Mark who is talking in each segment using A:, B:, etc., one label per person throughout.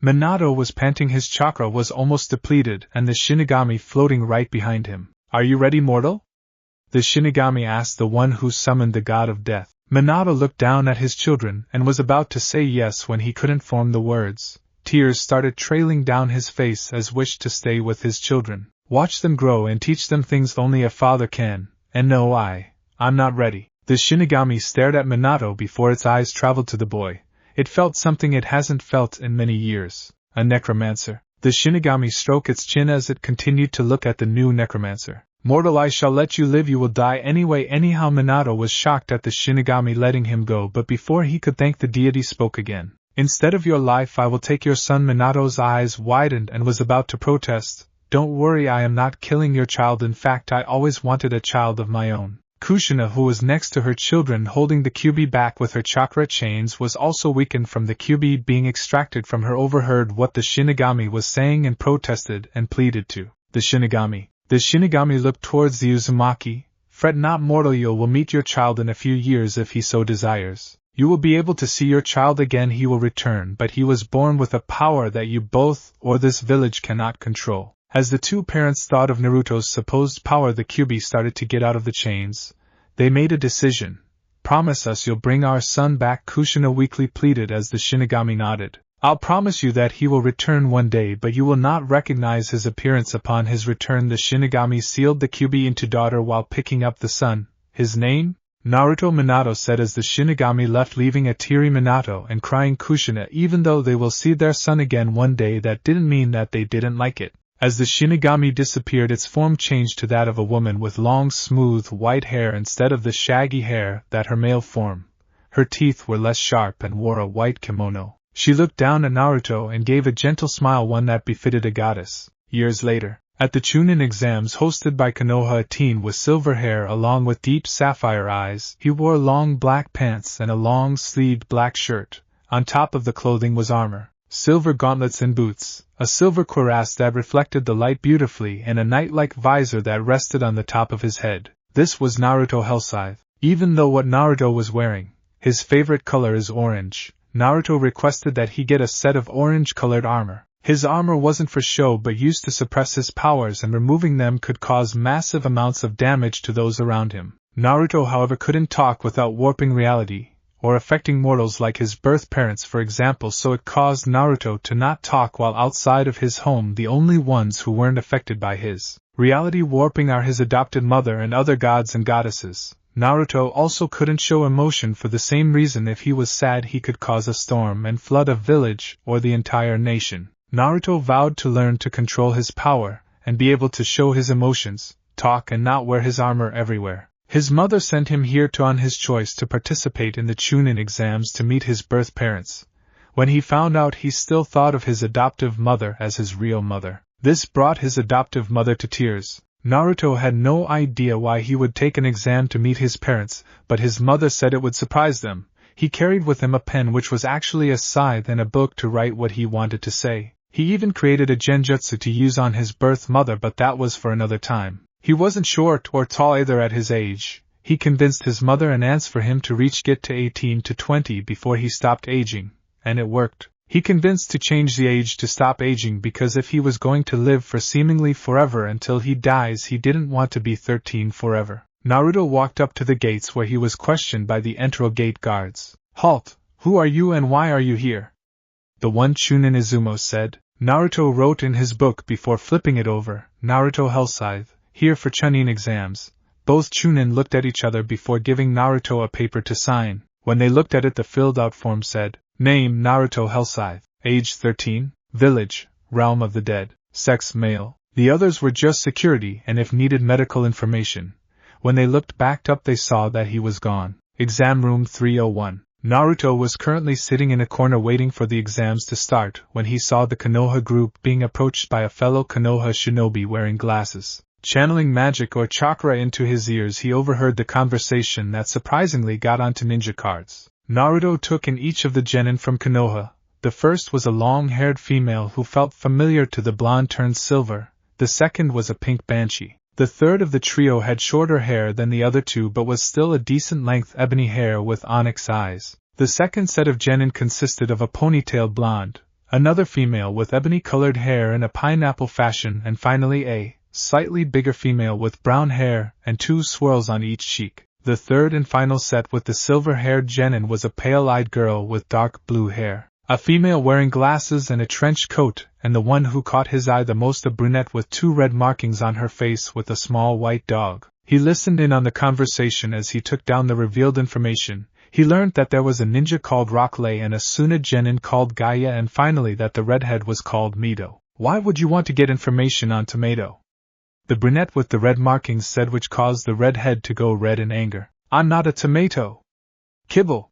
A: Minato was panting, his chakra was almost depleted, and the Shinigami floating right behind him. Are you ready, mortal? The Shinigami asked the one who summoned the god of death. Minato looked down at his children and was about to say yes when he couldn't form the words. Tears started trailing down his face as wished to stay with his children. Watch them grow and teach them things only a father can, and no, I'm not ready. The Shinigami stared at Minato before its eyes traveled to the boy. It felt something it hasn't felt in many years. A necromancer. The Shinigami stroked its chin as it continued to look at the new necromancer. Mortal, I shall let you live, you will die anyway. Anyhow, Minato was shocked at the Shinigami letting him go, but before he could thank, the deity spoke again. Instead of your life, I will take your son. Minato's eyes widened and was about to protest. Don't worry, I am not killing your child. In fact, I always wanted a child of my own. Kushina, who was next to her children holding the QB back with her chakra chains, was also weakened from the QB being extracted from her, overheard what the Shinigami was saying and protested and pleaded to the Shinigami. The Shinigami looked towards the Uzumaki. Fret not, mortal, you will meet your child in a few years if he so desires. You will be able to see your child again. He will return, but he was born with a power that you both or this village cannot control. As the two parents thought of Naruto's supposed power, the QB started to get out of the chains. They made a decision. Promise us you'll bring our son back, Kushina weakly pleaded as the Shinigami nodded. I'll promise you that he will return one day, but you will not recognize his appearance upon his return. The Shinigami sealed the QB into daughter while picking up the son. His name? Naruto, Minato said as the Shinigami left, leaving a teary Minato and crying Kushina. Even though they will see their son again one day, that didn't mean that they didn't like it. As the Shinigami disappeared, its form changed to that of a woman with long, smooth, white hair instead of the shaggy hair that her male form. Her teeth were less sharp and wore a white kimono. She looked down at Naruto and gave a gentle smile, one that befitted a goddess. Years later, at the Chunin exams hosted by Konoha, a teen with silver hair along with deep sapphire eyes, he wore long black pants and a long-sleeved black shirt. On top of the clothing was armor, silver gauntlets and boots, a silver cuirass that reflected the light beautifully, and a knight-like visor that rested on the top of his head. This was Naruto Hellscythe. Even though what Naruto was wearing, his favorite color is orange, Naruto requested that he get a set of orange-colored armor. His armor wasn't for show but used to suppress his powers, and removing them could cause massive amounts of damage to those around him. Naruto, however, couldn't talk without warping reality, or affecting mortals like his birth parents, for example, so it caused Naruto to not talk while outside of his home. The only ones who weren't affected by his reality warping are his adopted mother and other gods and goddesses. Naruto also couldn't show emotion for the same reason. If he was sad, he could cause a storm and flood a village or the entire nation. Naruto vowed to learn to control his power and be able to show his emotions, talk, and not wear his armor everywhere. His mother sent him here on his choice to participate in the Chunin exams to meet his birth parents. When he found out, he still thought of his adoptive mother as his real mother. This brought his adoptive mother to tears. Naruto had no idea why he would take an exam to meet his parents, but his mother said it would surprise them. He carried with him a pen, which was actually a scythe, and a book to write what he wanted to say. He even created a genjutsu to use on his birth mother, but that was for another time. He wasn't short or tall either at his age. He convinced his mother and aunts for him to get to 18 to 20 before he stopped aging, and it worked. He convinced to change the age to stop aging because if he was going to live for seemingly forever until he dies, he didn't want to be 13 forever. Naruto walked up to the gates where he was questioned by the entro gate guards. Halt! Who are you and why are you here? The one Chunin Izumo said. Naruto wrote in his book before flipping it over, Naruto Hellscythe, here for Chunin exams. Both Chunin looked at each other before giving Naruto a paper to sign. When they looked at it, the filled-out form said, Name Naruto Hellscythe, age 13, village, realm of the dead, sex male. The others were just security and if needed medical information. When they looked back up, they saw that he was gone. Exam room 301. Naruto was currently sitting in a corner waiting for the exams to start when he saw the Konoha group being approached by a fellow Konoha shinobi wearing glasses. Channeling magic or chakra into his ears, he overheard the conversation that surprisingly got onto ninja cards. Naruto took in each of the genin from Konoha. The first was a long-haired female who felt familiar to the blonde turned silver. The second was a pink banshee. The third of the trio had shorter hair than the other two but was still a decent length ebony hair with onyx eyes. The second set of genin consisted of a ponytailed blonde, another female with ebony-colored hair in a pineapple fashion, and finally a slightly bigger female with brown hair and 2 swirls on each cheek. The third and final set with the silver-haired genin was a pale-eyed girl with dark blue hair, a female wearing glasses and a trench coat, and the one who caught his eye the most, a brunette with 2 red markings on her face with a small white dog. He listened in on the conversation as he took down the revealed information. He learned that there was a ninja called Rockley and a Suna genin called Gaia, and finally that the redhead was called Mito. Why would you want to get information on Tomato? The brunette with the red markings said, which caused the redhead to go red in anger. I'm not a tomato. Kibble,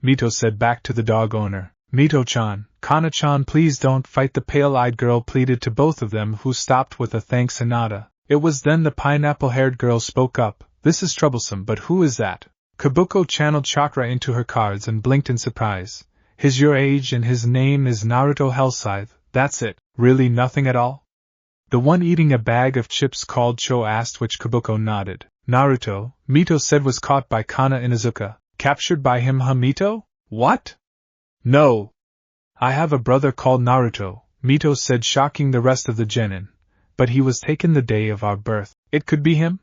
A: Mito said back to the dog owner. Mito-chan, Kana-chan, please don't fight, the pale-eyed girl pleaded to both of them, who stopped with a thanks Hinata. It was then the pineapple-haired girl spoke up. This is troublesome, but who is that? Kabuto channeled chakra into her cards and blinked in surprise. He's your age and his name is Naruto Hellscythe. That's it. Really nothing at all? The one eating a bag of chips called Cho asked, which Kabuto nodded. Naruto, Mito said, was caught by Kana Inuzuka. Captured by him, huh, Mito? What? No. I have a brother called Naruto, Mito said, shocking the rest of the genin. But he was taken the day of our birth. It could be him?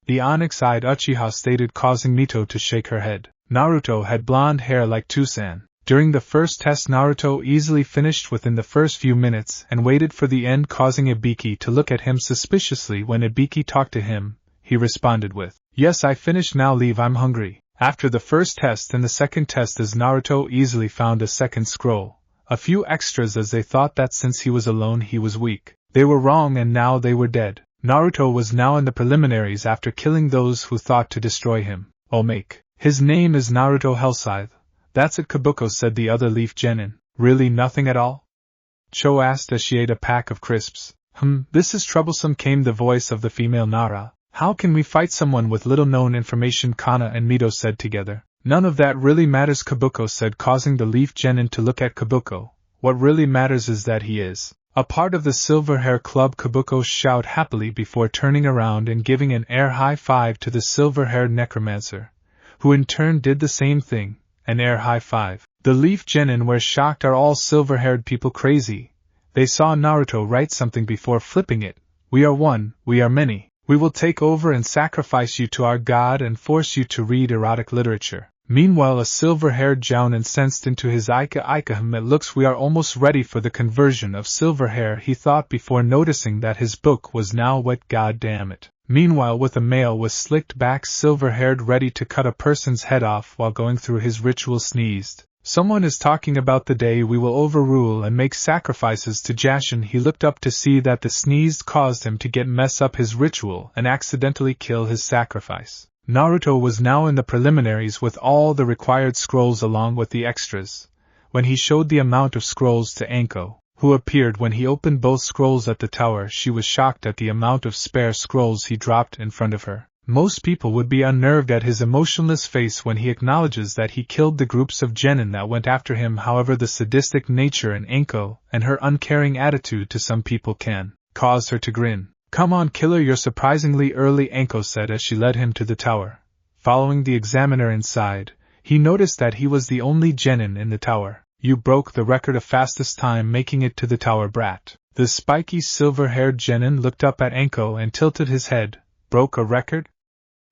A: The onyx-eyed Uchiha stated, causing Mito to shake her head. Naruto had blonde hair like Tusan. During the first test, Naruto easily finished within the first few minutes and waited for the end, causing Ibiki to look at him suspiciously. When Ibiki talked to him, he responded with, "Yes, I finished, now leave, I'm hungry." After the first test and the second test, as Naruto easily found a second scroll, a few extras, as they thought that since he was alone he was weak. They were wrong, and now they were dead. Naruto was now in the preliminaries after killing those who thought to destroy him. Omake. His name is Naruto Hellscythe. That's it, Kabuto said, the other leaf genin. Really nothing at all? Cho asked as she ate a pack of crisps. This is troublesome, came the voice of the female Nara. How can we fight someone with little known information? Kana and Mito said together. None of that really matters, Kabuto said, causing the leaf genin to look at Kabuto. What really matters is that he is a part of the Silver Hair Club. Kabuto shouted happily before turning around and giving an air high five to the silver-haired necromancer, who in turn did the same thing, an air high five. The leaf genin were shocked. Are all silver-haired people crazy? They saw Naruto write something before flipping it. We are one, we are many. We will take over and sacrifice you to our god and force you to read erotic literature. Meanwhile, a silver-haired jounin sensed into his Ika. It looks we are almost ready for the conversion of silver hair, he thought before noticing that his book was now wet. God damn it. Meanwhile, with a male with slicked back silver-haired ready to cut a person's head off while going through his ritual, sneezed. Someone is talking about the day we will overrule and make sacrifices to Jashin. He looked up to see that the sneeze caused him to mess up his ritual and accidentally kill his sacrifice. Naruto was now in the preliminaries with all the required scrolls along with the extras. When he showed the amount of scrolls to Anko, who appeared when he opened both scrolls at the tower, she was shocked at the amount of spare scrolls he dropped in front of her. Most people would be unnerved at his emotionless face when he acknowledges that he killed the groups of genin that went after him. However, the sadistic nature in Anko and her uncaring attitude to some people can cause her to grin. Come on, killer, you're surprisingly early, Anko said as she led him to the tower. Following the examiner inside, he noticed that he was the only genin in the tower. You broke the record of fastest time making it to the tower, brat. The spiky silver-haired genin looked up at Anko and tilted his head. Broke a record?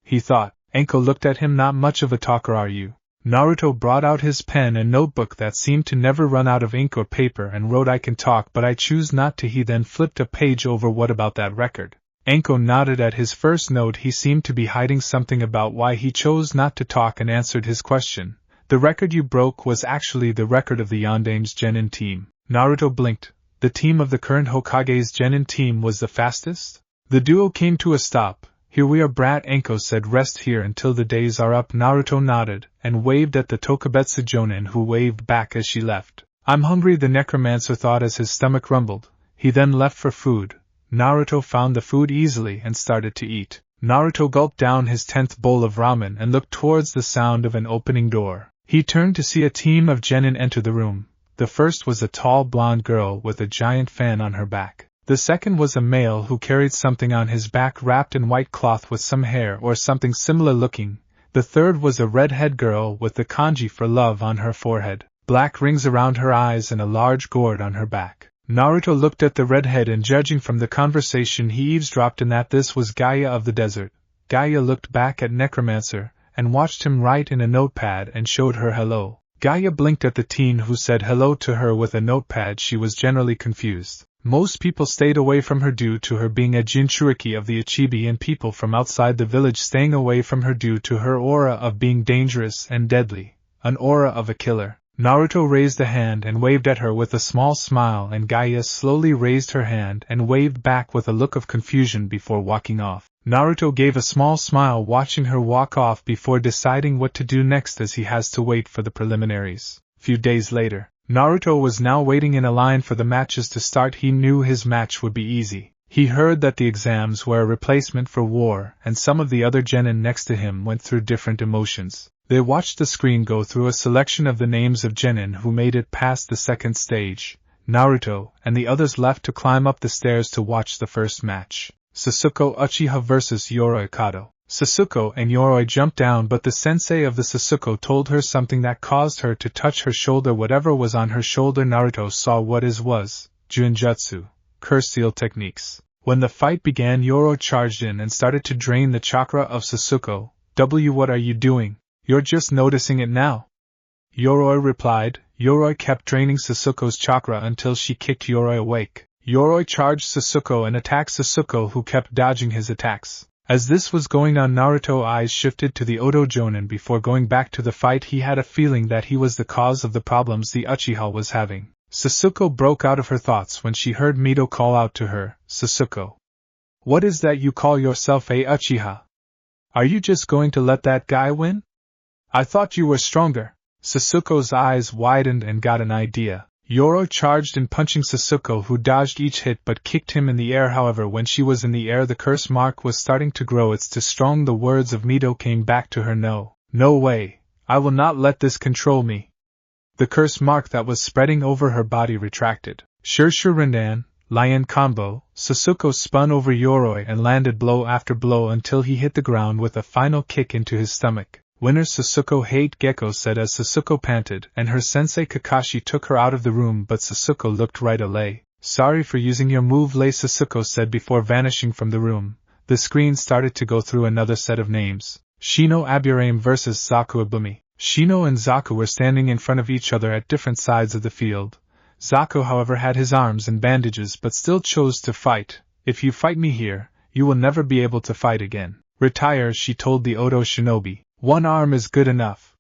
A: He thought. Anko looked at him. Not much of a talker, are you? Naruto brought out his pen and notebook that seemed to never run out of ink or paper and wrote, I can talk but I choose not to. He then flipped a page over. What about that record? Anko nodded at his first note. He seemed to be hiding something about why he chose not to talk and answered his question. The record you broke was actually the record of the Yandame's genin team. Naruto blinked. The team of the current Hokage's genin team was the fastest? The duo came to a stop. Here we are, brat, Anko said. Rest here until the days are up. Naruto nodded and waved at the Tokubetsu Jonin, who waved back as she left. I'm hungry, the necromancer thought as his stomach rumbled. He then left for food. Naruto found the food easily and started to eat. Naruto gulped down his 10th bowl of ramen and looked towards the sound of an opening door. He turned to see a team of genin enter the room. The first was a tall blonde girl with a giant fan on her back. The second was a male who carried something on his back wrapped in white cloth with some hair or something similar looking. The third was a redhead girl with the kanji for love on her forehead. black rings around her eyes and a large gourd on her back. Naruto looked at the redhead and judging from the conversation he eavesdropped in that this was Gaia of the desert, Gaia looked back at Necromancer, and watched him write in a notepad and showed her hello. Gaia blinked at the teen who said hello to her with a notepad. She was generally confused. Most people stayed away from her due to her being a Jinchuriki of the Ichibi and people from outside the village staying away from her due to her aura of being dangerous and deadly, an aura of a killer. Naruto raised a hand and waved at her with a small smile, and Gaia slowly raised her hand and waved back with a look of confusion before walking off. Naruto gave a small smile watching her walk off before deciding what to do next as he has to wait for the preliminaries. Few days later, Naruto was now waiting in a line for the matches to start. He knew his match would be easy. He heard that the exams were a replacement for war, and some of the other genin next to him went through different emotions. They watched the screen go through a selection of the names of genin who made it past the second stage. Naruto and the others left to climb up the stairs to watch the first match. Sasuke Uchiha vs Yoroi Kato. Sasuke and Yoroi jumped down, but the sensei of the Sasuke told her something that caused her to touch her shoulder. Whatever was on her shoulder, Naruto saw what it was. Junjutsu, curse seal techniques. When the fight began, Yoroi charged in and started to drain the chakra of Sasuke. What are you doing? You're just noticing it now. Yoroi replied. Yoroi kept draining Sasuke's chakra until she kicked Yoroi awake. Yoroi charged Sasuke and attacked Sasuke, who kept dodging his attacks. As this was going on, Naruto's eyes shifted to the Oto Jonin. Before going back to the fight, he had a feeling that he was the cause of the problems the Uchiha was having. Sasuke broke out of her thoughts when she heard Mito call out to her, Sasuke. What is that you call yourself a Uchiha? Are you just going to let that guy win? I thought you were stronger. Sasuke's eyes widened and got an idea. Yoroi charged in, punching Sasuke, who dodged each hit but kicked him in the air. However, when she was in the air, the curse mark was starting to grow. It's too strong. The words of Mito came back to her. No way. I will not let this control me. The curse mark that was spreading over her body retracted. Rindan, Lion combo. Sasuke spun over Yoroi and landed blow after blow until he hit the ground with a final kick into his stomach. Winner Sasuke hate Gecko said as Sasuke panted, and her sensei Kakashi took her out of the room, but Sasuke looked right away. Sorry for using your move, Lei, Sasuke said before vanishing from the room. The screen started to go through another set of names. Shino Aburame vs Zaku Ibumi. Shino and Zaku were standing in front of each other at different sides of the field. Zaku, however, had his arms in bandages but still chose to fight. If you fight me here, you will never be able to fight again. Retire, she told the Oto shinobi. One arm is good enough.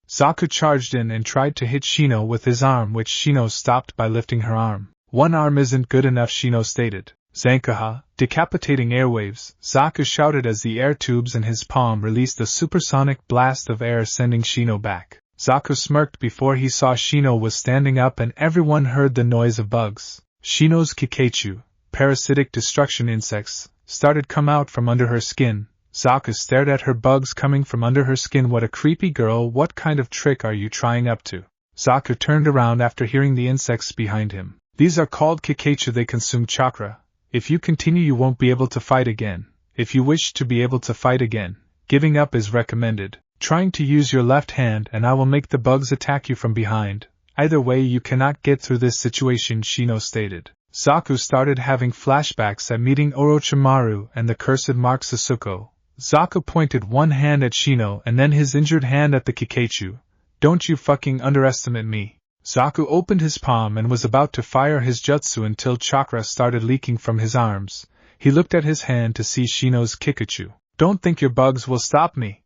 A: Zaku charged in and tried to hit Shino with his arm, which Shino stopped by lifting her arm. One arm isn't good enough, Shino stated. Zankaha, decapitating airwaves, Zaku shouted as the air tubes in his palm released a supersonic blast of air, sending Shino back. Zaku smirked before he saw Shino was standing up, and everyone heard the noise of bugs. Shino's Kikeichu, parasitic destruction insects, started come out from under her skin. Zaku stared at her. Bugs coming from under her skin. What a creepy girl. What kind of trick are you trying up to? Zaku turned around after hearing the insects behind him. These are called Kikeichu. They consume chakra. If you continue, you won't be able to fight again. If you wish to be able to fight again, giving up is recommended. Trying to use your left hand and I will make the bugs attack you from behind. Either way, you cannot get through this situation, Shino stated. Zaku started having flashbacks at meeting Orochimaru and the cursed mark Sasuke. Zaku pointed one hand at Shino and then his injured hand at the Kikeichu. Don't you fucking underestimate me. Zaku opened his palm and was about to fire his jutsu until chakra started leaking from his arms. He looked at his hand to see Shino's Kikeichu. Don't think your bugs will stop me,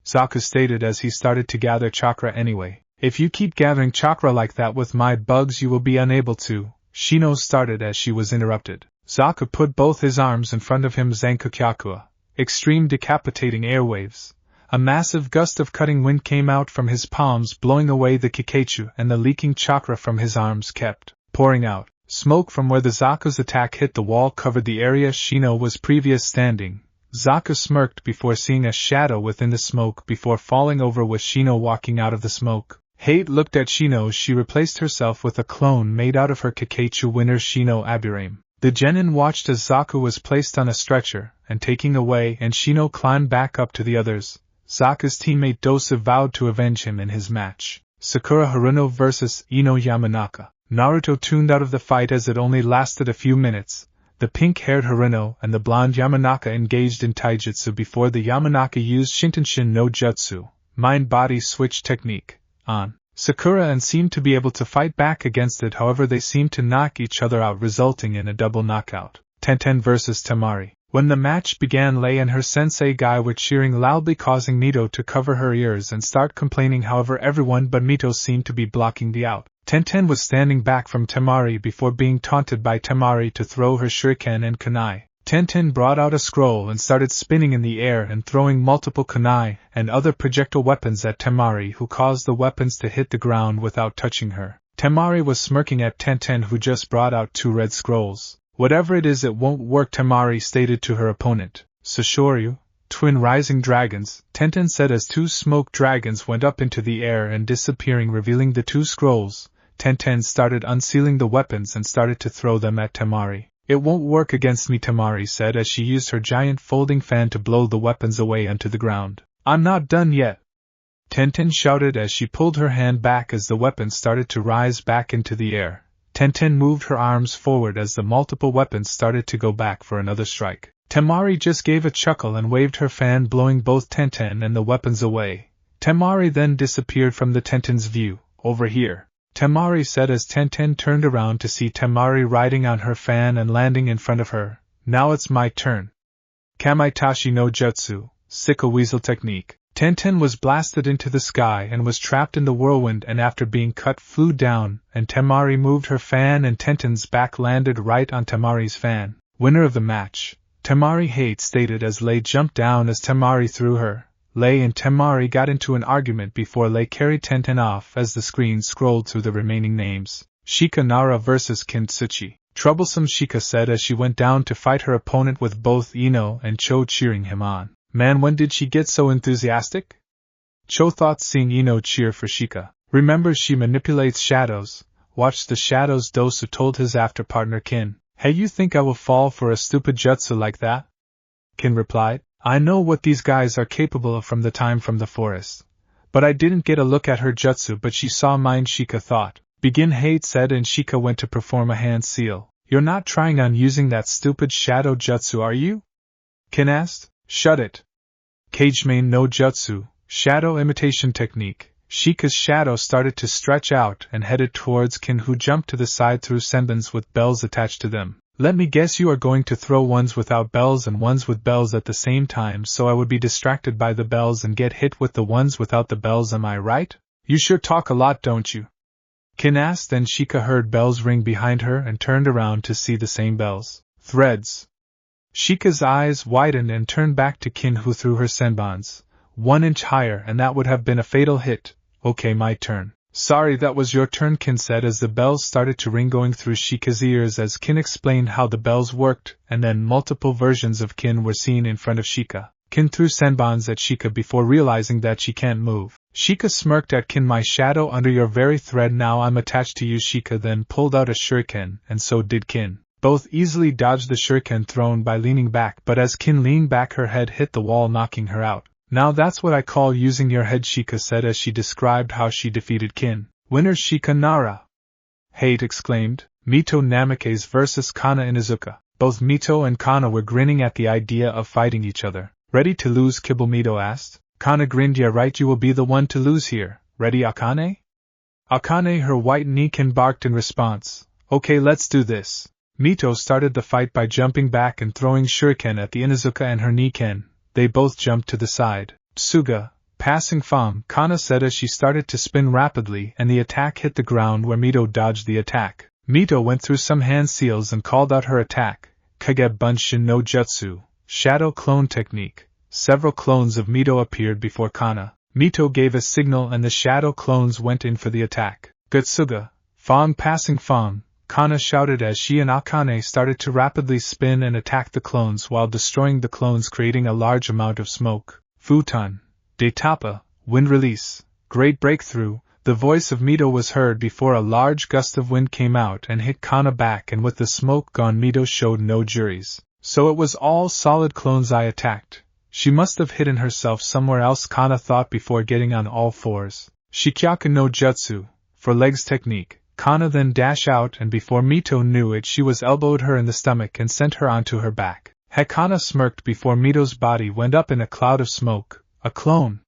A: Zaku stated as he started to gather chakra anyway. If you keep gathering chakra like that with my bugs, you will be unable to, Shino started as she was interrupted. Zaku put both his arms in front of him. Zankakyakua. Extreme decapitating airwaves. A massive gust of cutting wind came out from his palms, blowing away the Kikeichu, and the leaking chakra from his arms kept pouring out. Smoke from where the Zaku's attack hit the wall covered the area Shino was previous standing. Zaku smirked before seeing a shadow within the smoke before falling over with Shino walking out of the smoke. Hate looked at Shino. She replaced herself with a clone made out of her Kikeichu. Winner Shino Aburame. The genin watched as Zaku was placed on a stretcher and taken away, and Shino climbed back up to the others. Zaku's teammate Dosu vowed to avenge him in his match. Sakura Haruno vs. Ino Yamanaka. Naruto tuned out of the fight as it only lasted a few minutes. The pink-haired Haruno and the blonde Yamanaka engaged in taijutsu before the Yamanaka used Shintenshin no Jutsu, mind-body switch technique, on Sakura and seemed to be able to fight back against it. However, they seemed to knock each other out, resulting in a double knockout. Tenten vs. Temari. When the match began, Lei and her sensei Guy were cheering loudly, causing Mito to cover her ears and start complaining. However, everyone but Mito seemed to be blocking the out. Tenten was standing back from Temari before being taunted by Temari to throw her shuriken and kunai. Tenten brought out a scroll and started spinning in the air and throwing multiple kunai and other projectile weapons at Temari, who caused the weapons to hit the ground without touching her. Temari was smirking at Tenten, who just brought out 2 red scrolls. Whatever it is, it won't work, Temari stated to her opponent. Sashoryu, twin rising dragons, Tenten said as 2 smoke dragons went up into the air and disappearing, revealing the 2 scrolls. Tenten started unsealing the weapons and started to throw them at Temari. It won't work against me, Temari said as she used her giant folding fan to blow the weapons away onto the ground. I'm not done yet, Tenten shouted as she pulled her hand back as the weapons started to rise back into the air. Tenten moved her arms forward as the multiple weapons started to go back for another strike. Temari just gave a chuckle and waved her fan, blowing both Tenten and the weapons away. Temari then disappeared from the Tenten's view. Over here, Temari said as Tenten turned around to see Temari riding on her fan and landing in front of her. Now it's my turn. Kamaitachi no Jutsu, Sickle Weasel Technique. Tenten was blasted into the sky and was trapped in the whirlwind, and after being cut flew down, and Temari moved her fan and Tenten's back landed right on Temari's fan. Winner of the match, Temari Hate stated as Lei jumped down as Temari threw her. Lei and Temari got into an argument before Lei carried Tenten off as the screen scrolled through the remaining names. Shika Nara vs. Kintsuchi. Troublesome Shika said as she went down to fight her opponent with both Ino and Cho cheering him on. Man, when did she get so enthusiastic? Cho thought, seeing Ino cheer for Shika. Remembers she manipulates shadows. Watch the shadows, Dosu told his after-partner Kin. Hey, you think I will fall for a stupid jutsu like that? Kin replied. I know what these guys are capable of from the time from the forest. But I didn't get a look at her jutsu, but she saw mine, Shika thought. Begin, Hate said, and Shika went to perform a hand seal. You're not trying on using that stupid shadow jutsu, are you? Kin asked. Shut it. Kagemain no Jutsu, Shadow Imitation Technique. Shika's shadow started to stretch out and headed towards Kin, who jumped to the side through senbons with bells attached to them. Let me guess, you are going to throw ones without bells and ones with bells at the same time, so I would be distracted by the bells and get hit with the ones without the bells, am I right? You sure talk a lot, don't you? Kin asked, and Shika heard bells ring behind her and turned around to see the same bells. Threads. Shika's eyes widened and turned back to Kin, who threw her senbons 1 inch higher, and that would have been a fatal hit. Okay, my turn. Sorry, that was your turn, Kin said as the bells started to ring, going through Shika's ears as Kin explained how the bells worked, and then multiple versions of Kin were seen in front of Shika. Kin threw senbons at Shika before realizing that she can't move. Shika smirked at Kin. My shadow under your very thread, now I'm attached to you. Shika then pulled out a shuriken, and so did Kin. Both easily dodged the shuriken thrown by leaning back, but as Kin leaned back, her head hit the wall, knocking her out. Now that's what I call using your head, Shika said as she described how she defeated Kin. Winner Shika Nara! Hate exclaimed. Mito Namikaze vs. Kana Inuzuka. Both Mito and Kana were grinning at the idea of fighting each other. Ready to lose, Kibble? Mito asked. Kana grinned. Yeah, right, you will be the one to lose here. Ready, Akane? Akane, her white Niken, barked in response. Okay, let's do this. Mito started the fight by jumping back and throwing shuriken at the Inuzuka and her Niken. They both jumped to the side. Tsuga, passing Fam, Kana said as she started to spin rapidly, and the attack hit the ground where Mito dodged the attack. Mito went through some hand seals and called out her attack. Kage Bunshin no Jutsu, Shadow Clone Technique. Several clones of Mito appeared before Kana. Mito gave a signal and the shadow clones went in for the attack. Gutsuga, Fang passing Fang, Kana shouted as she and Akane started to rapidly spin and attack the clones while destroying the clones, creating a large amount of smoke. Futon, Detapa, Wind Release, Great Breakthrough. The voice of Mito was heard before a large gust of wind came out and hit Kana back, and with the smoke gone, Mito showed no juries. So it was all solid clones I attacked. She must have hidden herself somewhere else, Kana thought before getting on all fours. Shikyaku no Jutsu, for legs technique. Kana then dashed out, and before Mito knew it, she was elbowed her in the stomach and sent her onto her back. Kana smirked before Mito's body went up in a cloud of smoke. A clone.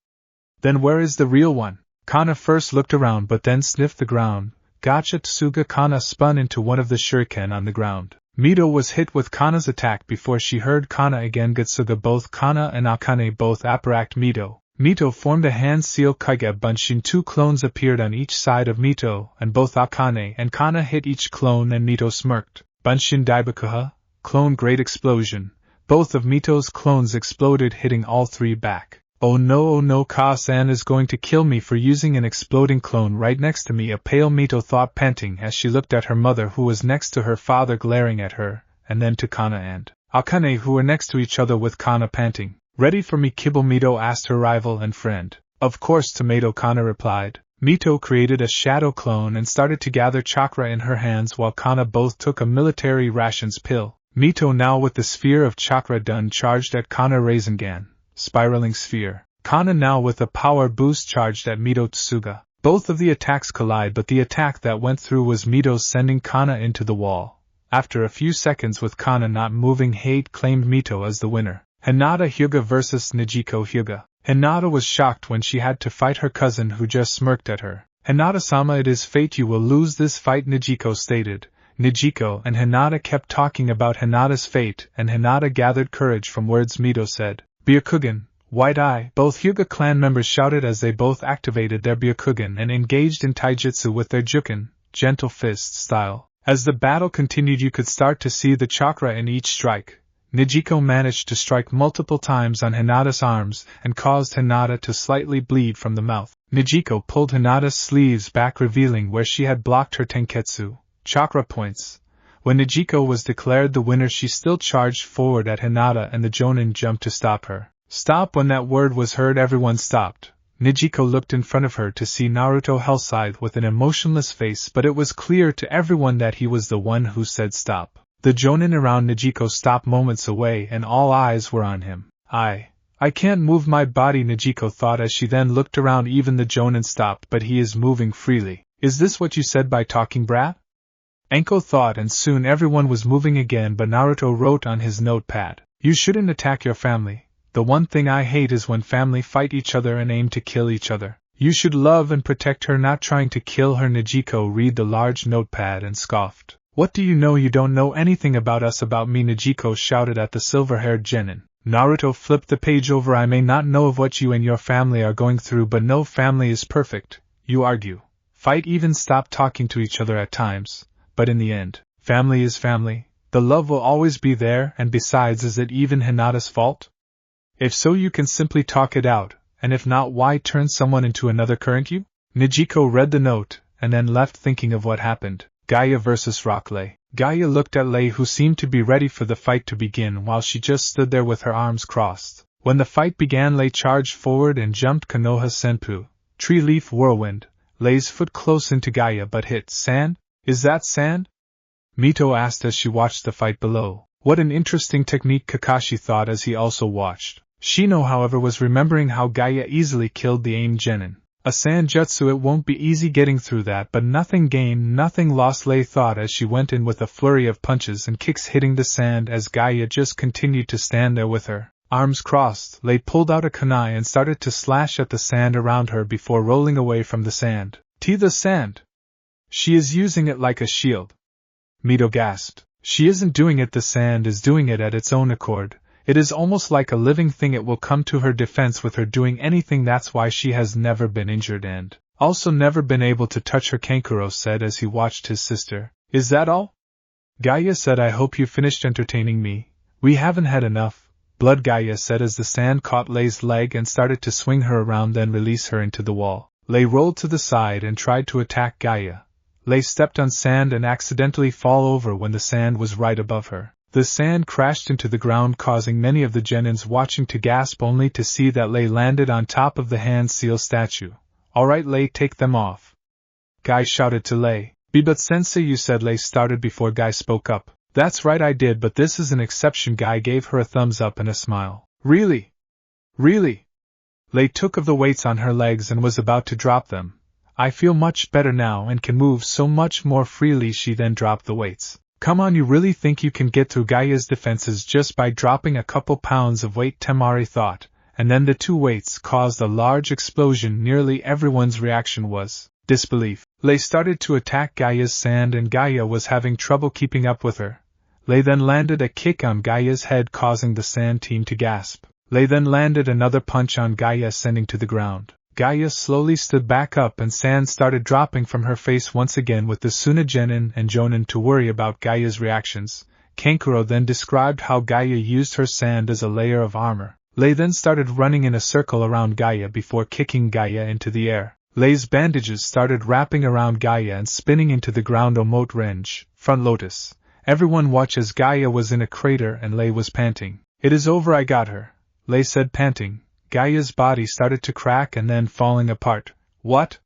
A: Then where is the real one? Kana first looked around but then sniffed the ground. Gotcha. Tsuga. Kana spun into one of the shuriken on the ground. Mito was hit with Kana's attack before she heard Kana again. Gutsuga. Both Kana and Akane both apparacked Mito. Mito formed a hand seal Kaiga Bunshin. 2 clones appeared on each side of Mito, and both Akane and Kana hit each clone, and Mito smirked. Bunshin Daibakuha, clone great explosion. Both of Mito's clones exploded, hitting all 3 back. Oh no, Ka-san is going to kill me for using an exploding clone right next to me, a pale Mito thought, panting as she looked at her mother who was next to her father glaring at her, and then to Kana and Akane who were next to each other with Kana panting. Ready for me, Kibble? Mito asked her rival and friend. Of course, Tomato, Kana replied. Mito created a shadow clone and started to gather chakra in her hands while Kana both took a military rations pill. Mito, now with the sphere of chakra done, charged at Kana Rasengan, spiraling sphere. Kana now with a power boost charged at Mito Tsuga. Both of the attacks collide, but the attack that went through was Mito's, sending Kana into the wall. After a few seconds with Kana not moving, Hate claimed Mito as the winner. Hinata Hyuga vs Nijiko Hyuga. Hinata was shocked when she had to fight her cousin who just smirked at her. Hinata-sama, it is fate you will lose this fight, Nijiko stated. Nijiko and Hinata kept talking about Hinata's fate, and Hinata gathered courage from words Mito said. Byakugan, White Eye, both Hyuga clan members shouted as they both activated their Byakugan and engaged in taijutsu with their juken, gentle fist style. As the battle continued, you could start to see the chakra in each strike. Nijiko managed to strike multiple times on Hinata's arms and caused Hinata to slightly bleed from the mouth. Nijiko pulled Hinata's sleeves back, revealing where she had blocked her tenketsu chakra points. When Nijiko was declared the winner, she still charged forward at Hinata and the Jonin jumped to stop her. Stop! When that word was heard, everyone stopped. Nijiko looked in front of her to see Naruto Hellscythe with an emotionless face, but it was clear to everyone that he was the one who said stop. The Jonin around Nijiko stopped moments away and all eyes were on him. I can't move my body, Nijiko thought as she then looked around. Even the Jonin stopped, but he is moving freely. Is this what you said by talking, brat? Anko thought, and soon everyone was moving again, but Naruto wrote on his notepad. You shouldn't attack your family. The one thing I hate is when family fight each other and aim to kill each other. You should love and protect her, not trying to kill her. Nijiko read the large notepad and scoffed. What do you know? You don't know anything about us, about me, Nijiko shouted at the silver-haired genin. Naruto flipped the page over. I may not know of what you and your family are going through, but no family is perfect. You argue, fight, even stop talking to each other at times. But in the end, family is family. The love will always be there, and besides, is it even Hinata's fault? If so, you can simply talk it out, and if not, why turn someone into another current you? Nijiko read the note, and then left thinking of what happened. Gaia vs. Rock Lei. Gaia looked at Lei, who seemed to be ready for the fight to begin, while she just stood there with her arms crossed. When the fight began, Lei charged forward and jumped Konoha Senpu, Tree Leaf Whirlwind, Lei's foot close into Gaia but hit. Sand? Is that sand? Mito asked as she watched the fight below. What an interesting technique, Kakashi thought as he also watched. Shino, however, was remembering how Gaia easily killed the aim genin. A sand jutsu, it won't be easy getting through that, but nothing gained, nothing lost, Lei thought as she went in with a flurry of punches and kicks hitting the sand as Gaia just continued to stand there with her arms crossed. Lei pulled out a kunai and started to slash at the sand around her before rolling away from the sand. The sand! She is using it like a shield. Mito gasped. She isn't doing it, the sand is doing it at its own accord. It is almost like a living thing. It will come to her defense with her doing anything. That's why she has never been injured and also never been able to touch her, Kankuro said as he watched his sister. Is that all? Gaia said, I hope you finished entertaining me. We haven't had enough. Blood, Gaia said as the sand caught Lei's leg and started to swing her around, then release her into the wall. Lei rolled to the side and tried to attack Gaia. Lei stepped on sand and accidentally fall over when the sand was right above her. The sand crashed into the ground, causing many of the genins watching to gasp, only to see that Lei landed on top of the hand seal statue. Alright, Lei, take them off. Guy shouted to Lei. But sensei, you said. Lei started before Guy spoke up. That's right, I did, but this is an exception. Guy gave her a thumbs up and a smile. Really? Really? Lei took of the weights on her legs and was about to drop them. I feel much better now and can move so much more freely. She then dropped the weights. Come on, you really think you can get through Gaia's defenses just by dropping a couple pounds of weight? Temari thought, and then the two weights caused a large explosion. Nearly everyone's reaction was disbelief. Lei started to attack Gaia's sand and Gaia was having trouble keeping up with her. Lei then landed a kick on Gaia's head, causing the sand team to gasp. Lei then landed another punch on Gaia, sending to the ground. Gaia slowly stood back up and sand started dropping from her face once again. With the Sunagenin and Jonin to worry about Gaia's reactions, Kankuro then described how Gaia used her sand as a layer of armor. Lei then started running in a circle around Gaia before kicking Gaia into the air. Lei's bandages started wrapping around Gaia and spinning into the ground. Omote Range, front lotus. Everyone watched as Gaia was in a crater and Lei was panting. It is over, I got her, Lei said, panting. Gaia's body started to crack and then falling apart. What?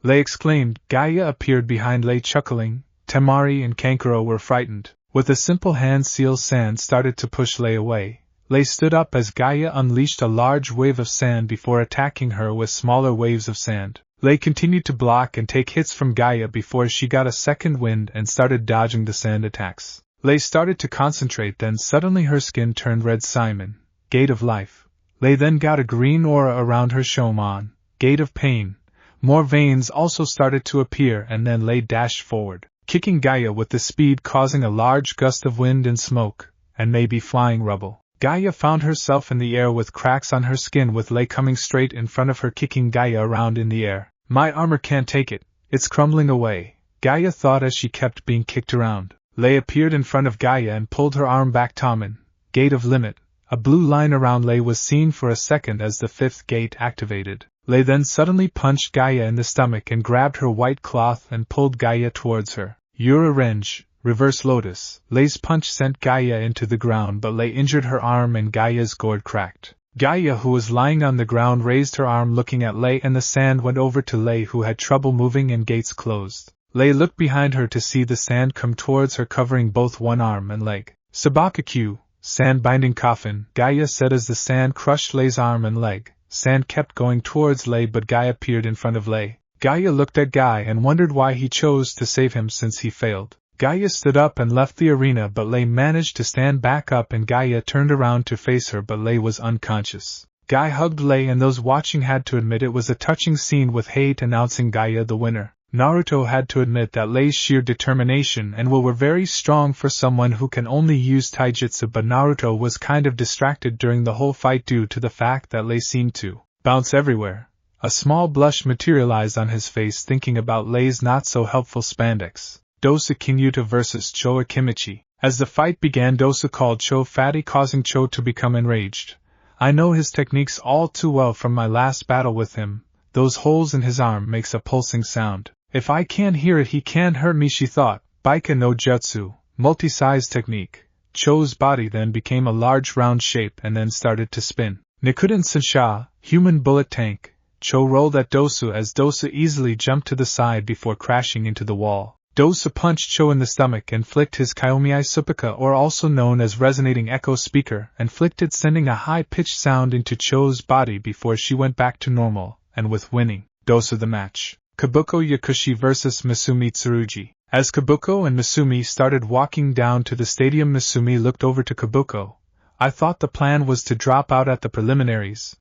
A: Lei exclaimed. Gaia appeared behind Lei chuckling. Temari and Kankuro were frightened. With a simple hand seal, sand started to push Lei away. Lei stood up as Gaia unleashed a large wave of sand before attacking her with smaller waves of sand. Lei continued to block and take hits from Gaia before she got a second wind and started dodging the sand attacks. Lei started to concentrate, then suddenly her skin turned red. Simon, Gate of Life. Lei then got a green aura around her. Shomon, Gate of Pain. More veins also started to appear and then Lei dashed forward, kicking Gaia with the speed causing a large gust of wind and smoke, and maybe flying rubble. Gaia found herself in the air with cracks on her skin, with Lei coming straight in front of her, kicking Gaia around in the air. My armor can't take it, it's crumbling away, Gaia thought as she kept being kicked around. Lei appeared in front of Gaia and pulled her arm back. Tommen, Gate of Limit. A blue line around Lei was seen for a second as the fifth gate activated. Lei then suddenly punched Gaia in the stomach and grabbed her white cloth and pulled Gaia towards her. Yoroi Range, Reverse Lotus. Lei's punch sent Gaia into the ground, but Lei injured her arm and Gaia's gourd cracked. Gaia, who was lying on the ground, raised her arm looking at Lei and the sand went over to Lei, who had trouble moving, and gates closed. Lei looked behind her to see the sand come towards her, covering both one arm and leg. Sabakaku, Sand Binding Coffin, Gaia said as the sand crushed Lei's arm and leg. Sand kept going towards Lei, but Gaia appeared in front of Lei. Gaia looked at Guy and wondered why he chose to save him since he failed. Gaia stood up and left the arena, but Lei managed to stand back up and Gaia turned around to face her, but Lei was unconscious. Guy hugged Lei and those watching had to admit it was a touching scene, with Hate announcing Gaia the winner. Naruto had to admit that Lei's sheer determination and will were very strong for someone who can only use taijutsu, but Naruto was kind of distracted during the whole fight due to the fact that Lei seemed to bounce everywhere. A small blush materialized on his face thinking about Lei's not-so-helpful spandex. Dosu Kinyuta vs. Cho Akimichi. As the fight began, Dosu called Cho fatty, causing Cho to become enraged. I know his techniques all too well from my last battle with him. Those holes in his arm makes a pulsing sound. If I can't hear it, he can't hurt me, she thought. Baika no Jutsu, multi-size technique. Cho's body then became a large round shape and then started to spin. Nikuden Sensha, human bullet tank. Cho rolled at Dosu as Dosu easily jumped to the side before crashing into the wall. Dosu punched Cho in the stomach and flicked his Kyomiai Supika, or also known as resonating echo speaker, and flicked it, sending a high-pitched sound into Cho's body before she went back to normal, and with winning Dosu the match. Kabuto Yakushi vs. Misumi Tsurugi. As Kabuto and Misumi started walking down to the stadium, Misumi looked over to Kabuto. I thought the plan was to drop out at the preliminaries.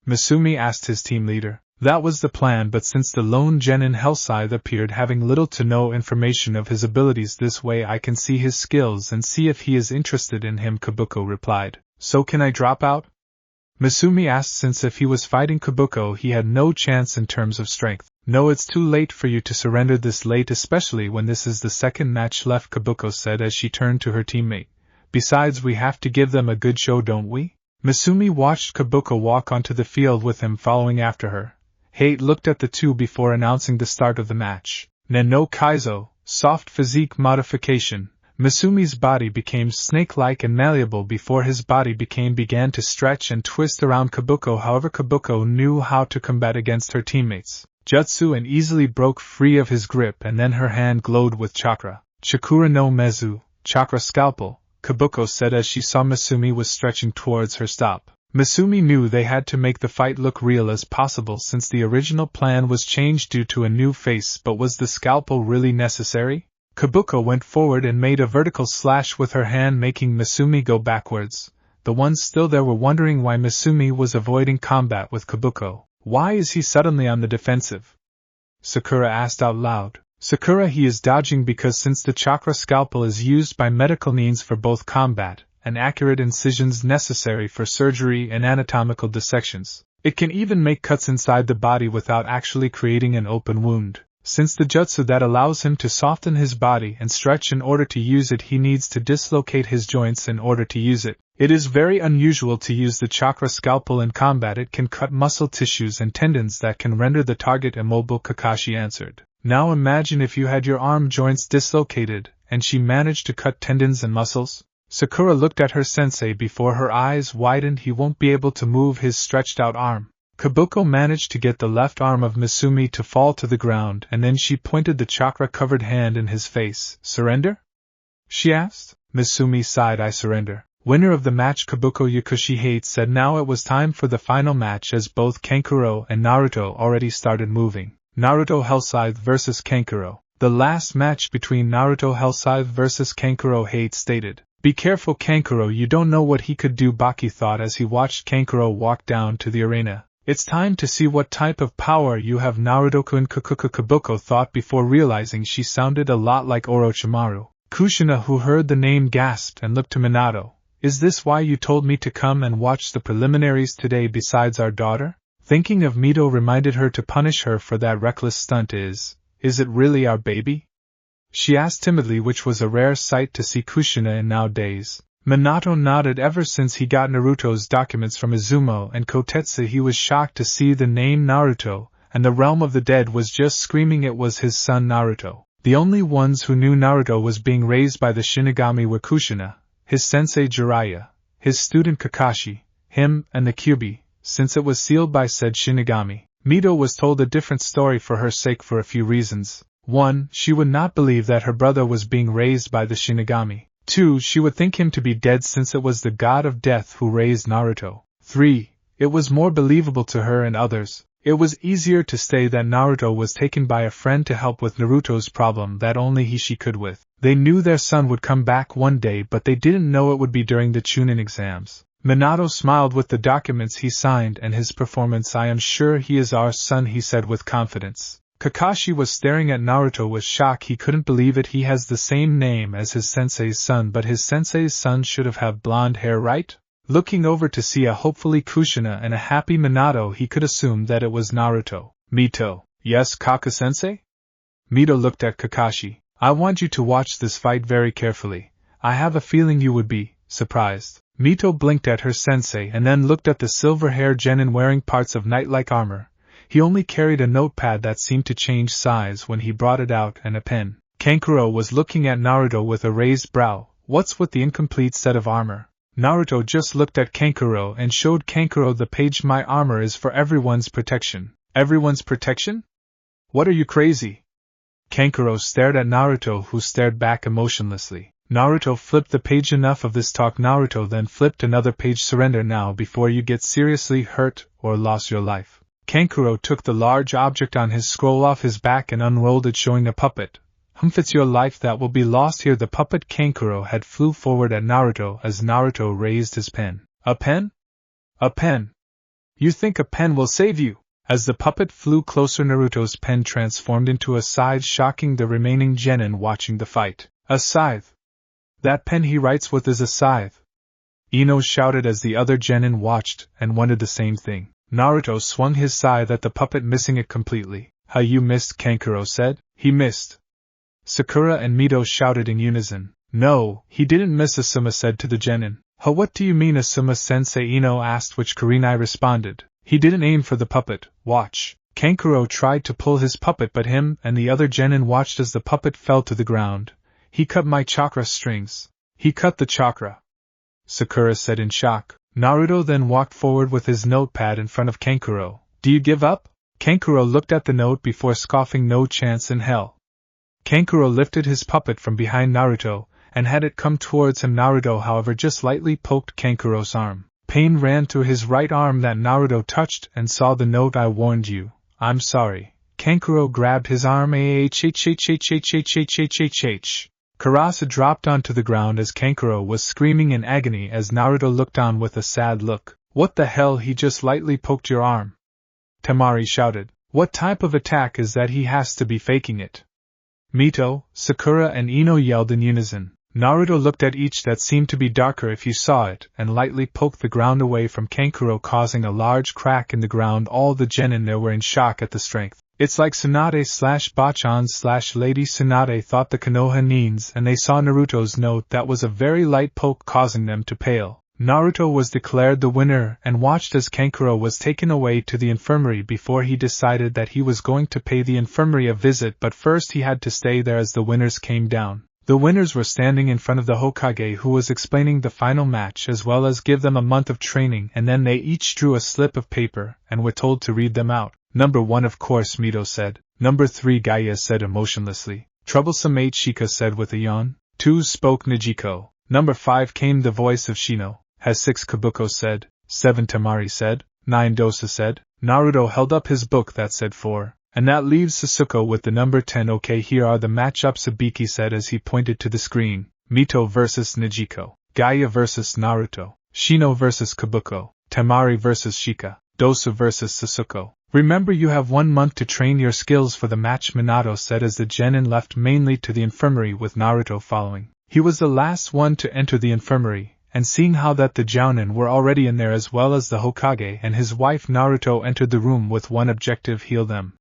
A: Misumi asked his team leader. That was the plan, but since the lone genin Hellscythe appeared having little to no information of his abilities, this way I can see his skills and see if he is interested in him, Kabuto replied. So can I drop out? Misumi asked, since if he was fighting Kabuto he had no chance in terms of strength. No, it's too late for you to surrender this late, especially when this is the second match left, Kabuto said as she turned to her teammate. Besides, we have to give them a good show, don't we? Misumi watched Kabuto walk onto the field with him following after her. Hate looked at the two before announcing the start of the match. Nen no Kaizo, soft physique modification. Misumi's body became snake-like and malleable before his body began to stretch and twist around Kabuto. However, Kabuto knew how to combat against her teammates. Jutsu and easily broke free of his grip, and then her hand glowed with chakra. Chakura no Mezu, chakra scalpel, Kabuto said as she saw Misumi was stretching towards her. Stop. Misumi knew they had to make the fight look real as possible since the original plan was changed due to a new face, but was the scalpel really necessary? Kabuto went forward and made a vertical slash with her hand, making Misumi go backwards. The ones still there were wondering why Misumi was avoiding combat with Kabuto. Why is he suddenly on the defensive? Sakura asked out loud. Sakura, he is dodging because since the chakra scalpel is used by medical means for both combat and accurate incisions necessary for surgery and anatomical dissections, it can even make cuts inside the body without actually creating an open wound. Since the jutsu that allows him to soften his body and stretch in order to use it, he needs to dislocate his joints in order to use it. It is very unusual to use the chakra scalpel in combat. It can cut muscle tissues and tendons that can render the target immobile, Kakashi answered. Now imagine if you had your arm joints dislocated, and she managed to cut tendons and muscles. Sakura looked at her sensei before her eyes widened. He won't be able to move his stretched out arm. Kabuto managed to get the left arm of Misumi to fall to the ground, and then she pointed the chakra-covered hand in his face. Surrender? She asked. Misumi sighed. I surrender. Winner of the match, Kabuto Yakushi said. Now it was time for the final match, as both Kankuro and Naruto already started moving. Naruto Hellscythe vs Kankuro. The last match between Naruto Hellscythe vs Kankuro, Hate stated. Be careful, Kankuro, you don't know what he could do, Baki thought as he watched Kankuro walk down to the arena. It's time to see what type of power you have, Naruto-kun. Kabuto thought before realizing she sounded a lot like Orochimaru. Kushina, who heard the name, gasped and looked to Minato. Is this why you told me to come and watch the preliminaries today besides our daughter? Thinking of Mito reminded her to punish her for that reckless stunt. Is it really our baby? She asked timidly, which was a rare sight to see Kushina in nowadays. Minato nodded. Ever since he got Naruto's documents from Izumo and Kotetsu, he was shocked to see the name Naruto, and the realm of the dead was just screaming it was his son Naruto. The only ones who knew Naruto was being raised by the Shinigami were Kushina, his sensei Jiraiya, his student Kakashi, him, and the Kyuubi, since it was sealed by said Shinigami. Mito was told a different story for her sake for a few reasons. 1. She would not believe that her brother was being raised by the Shinigami. 2. She would think him to be dead since it was the god of death who raised Naruto. 3. It was more believable to her and others. It was easier to say that Naruto was taken by a friend to help with Naruto's problem that only she could with. They knew their son would come back one day, but they didn't know it would be during the Chunin exams. Minato smiled with the documents he signed and his performance. I am sure he is our son, he said with confidence. Kakashi was staring at Naruto with shock. He couldn't believe it. He has the same name as his sensei's son, but his sensei's son should have blonde hair, right? Looking over to see a hopefully Kushina and a happy Minato, he could assume that it was Naruto. Mito. Yes, Kaka-sensei? Mito looked at Kakashi. I want you to watch this fight very carefully. I have a feeling you would be surprised. Mito blinked at her sensei and then looked at the silver-haired genin wearing parts of knight-like armor. He only carried a notepad that seemed to change size when he brought it out, and a pen. Kankuro was looking at Naruto with a raised brow. What's with the incomplete set of armor? Naruto just looked at Kankuro and showed Kankuro the page. My armor is for everyone's protection. Everyone's protection? What are you, crazy? Kankuro stared at Naruto, who stared back emotionlessly. Naruto flipped the page. Enough of this talk. Naruto then flipped another page. Surrender now before you get seriously hurt or lost your life. Kankuro took the large object on his scroll off his back and unrolled it, showing a puppet. It's your life that will be lost here. The puppet Kankuro had flew forward at Naruto as Naruto raised his pen. A pen? A pen. You think a pen will save you? As the puppet flew closer, Naruto's pen transformed into a scythe, shocking the remaining genin watching the fight. A scythe? That pen he writes with is a scythe? Ino shouted as the other genin watched and wondered the same thing. Naruto swung his scythe at the puppet, missing it completely. How you missed, Kankuro said. He missed. Sakura and Mito shouted in unison. No, he didn't miss, Asuma said to the genin. What do you mean, Asuma-sensei? Ino asked, which Kurenai responded. He didn't aim for the puppet. Watch. Kankuro tried to pull his puppet, but him and the other genin watched as the puppet fell to the ground. He cut my chakra strings. He cut the chakra, Sakura said in shock. Naruto then walked forward with his notepad in front of Kankuro. Do you give up? Kankuro looked at the note before scoffing. No chance in hell. Kankuro lifted his puppet from behind Naruto and had it come towards him. Naruto, however, just lightly poked Kankuro's arm. Pain ran through his right arm that Naruto touched and saw the note "I warned you, I'm sorry." Kankuro grabbed his arm. Karasa dropped onto the ground as Kankuro was screaming in agony as Naruto looked on with a sad look. "What the hell, he just lightly poked your arm!" Temari shouted. "What type of attack is that? He has to be faking it." Mito, Sakura and Ino yelled in unison. Naruto looked at each that seemed to be darker if you saw it, and lightly poked the ground away from Kankuro, causing a large crack in the ground. All the genin there were in shock at the strength. "It's like Tsunade/Bachan/Lady Tsunade," thought the Konoha Nins, and they saw Naruto's note. That was a very light poke, causing them to pale. Naruto was declared the winner and watched as Kankuro was taken away to the infirmary before he decided that he was going to pay the infirmary a visit, but first he had to stay there as the winners came down. The winners were standing in front of the Hokage, who was explaining the final match as well as give them a month of training, and then they each drew a slip of paper and were told to read them out. "Number 1, of course," Mito said. "Number 3, Gaia said emotionlessly. "Troublesome 8, Shika said with a yawn. 2, spoke Nejiko. "Number 5, came the voice of Shino. "Has 6, Kabuto said. 7, Temari said. 9, Dosu said." Naruto held up his book that said 4. "And that leaves Sasuke with the number 10. "Okay, here are the matchups," Sabiki said as he pointed to the screen. "Mito vs Nejiko. Gaia vs Naruto. Shino vs Kabuto. Temari vs Shika. Dosu vs Sasuke. Remember, you have 1 month to train your skills for the match," Minato said as the genin left mainly to the infirmary with Naruto following. He was the last one to enter the infirmary, and seeing how that the jounin were already in there as well as the Hokage and his wife, Naruto entered the room with one objective: heal them.